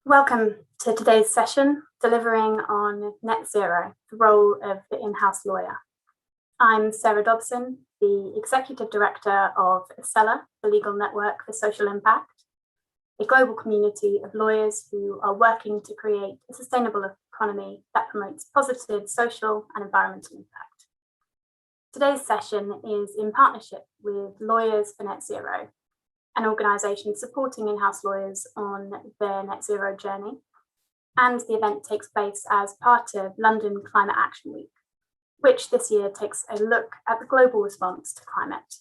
Welcome to today's session, delivering on net zero, the role of the in-house lawyer. I'm Sarah Dobson, the Executive Director of esela, the Legal Network for Social Impact, a global community of lawyers who are working to create a sustainable economy that promotes positive social and environmental impact. Today's session is in partnership with Lawyers for Net Zero, an organisation supporting in-house lawyers on their net zero journey. And the event takes place as part of London Climate Action Week, which this year takes a look at the global response to climate.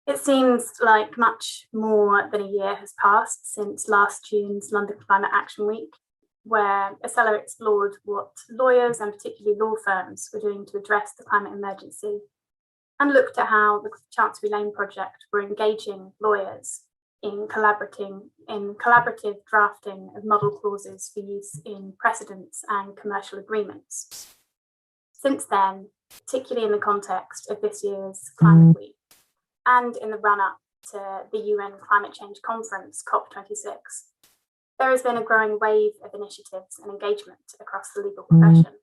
It seems like much more than a year has passed since last June's London Climate Action Week, where esela explored what lawyers and particularly law firms were doing to address the climate emergency, and looked at how the Chancery Lane project were engaging lawyers in collaborative drafting of model clauses for use in precedents and commercial agreements. Since then, particularly in the context of this year's Climate Week and in the run-up to the UN Climate Change Conference, COP26, there has been a growing wave of initiatives and engagement across the legal profession.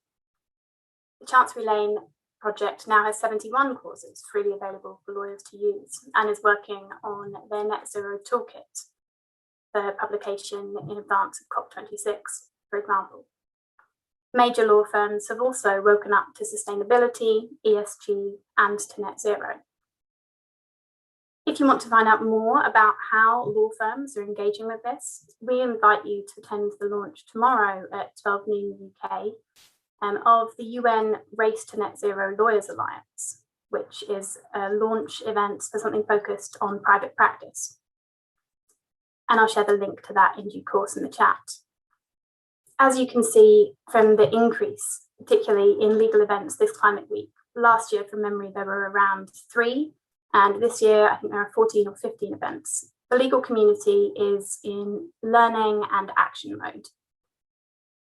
The Chancery Lane project now has 71 clauses freely available for lawyers to use and is working on their net zero toolkit for publication in advance of COP26, for example. Major law firms have also woken up to sustainability, ESG, and to net zero. If you want to find out more about how law firms are engaging with this, we invite you to attend the launch tomorrow at 12 noon UK of the UN Race to Net Zero Lawyers Alliance, which is a launch event for something focused on private practice. And I'll share the link to that in due course in the chat. As you can see from the increase, particularly in legal events this Climate Week, last year from memory there were around 3, and this year I think there are 14 or 15 events. The legal community is in learning and action mode.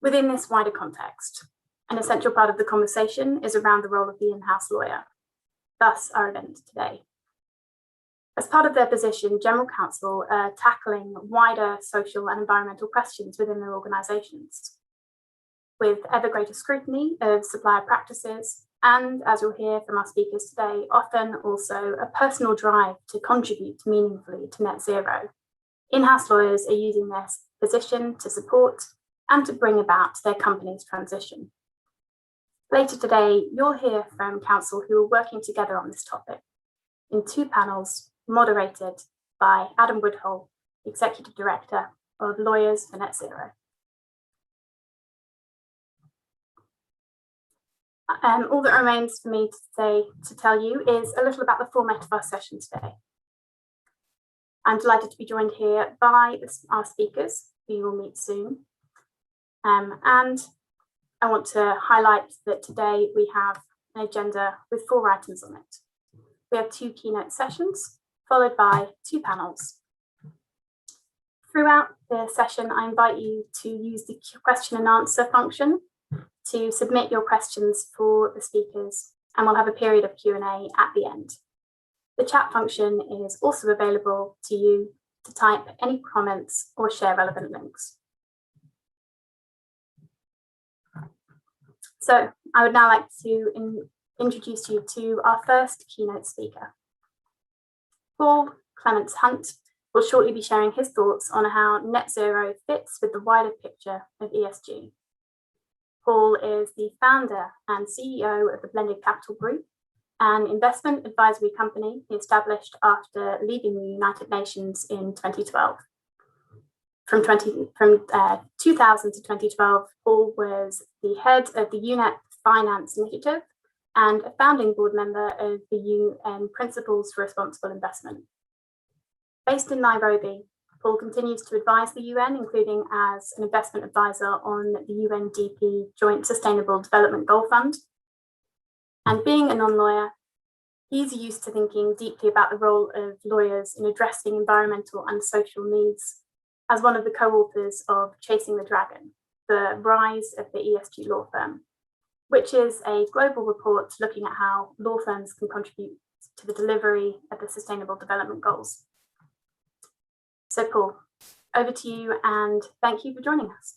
Within this wider context, an essential part of the conversation is around the role of the in-house lawyer, thus our event today. As part of their position, General Counsel are tackling wider social and environmental questions within their organisations, with ever greater scrutiny of supplier practices, and as you'll hear from our speakers today, often also a personal drive to contribute meaningfully to net zero. In-house lawyers are using their position to support and to bring about their company's transition. Later today, you'll hear from counsel who are working together on this topic in 2 panels moderated by Adam Woodhull, Executive Director of Lawyers for Net Zero. All that remains for me to tell you is a little about the format of our session today. I'm delighted to be joined here by our speakers, who you will meet soon. And I want to highlight that today we have an agenda with 4 items on it. We have 2 keynote sessions, followed by 2 panels. Throughout the session, I invite you to use the question and answer function to submit your questions for the speakers, and we'll have a period of Q&A at the end. The chat function is also available to you to type any comments or share relevant links. So I would now like to introduce you to our first keynote speaker. Paul Clements-Hunt will shortly be sharing his thoughts on how net zero fits with the wider picture of ESG. Paul is the founder and CEO of the Blended Capital Group, an investment advisory company he established after leaving the United Nations in 2012. From 2000 to 2012, Paul was the head of the UNEP Finance Initiative and a founding board member of the UN Principles for Responsible Investment. Based in Nairobi, Paul continues to advise the UN, including as an investment advisor on the UNDP Joint Sustainable Development Goal Fund. And being a non-lawyer, he's used to thinking deeply about the role of lawyers in addressing environmental and social needs as one of the co-authors of Chasing the Dragon, the rise of the ESG law firm, which is a global report looking at how law firms can contribute to the delivery of the Sustainable Development Goals. So Paul, over to you, and thank you for joining us.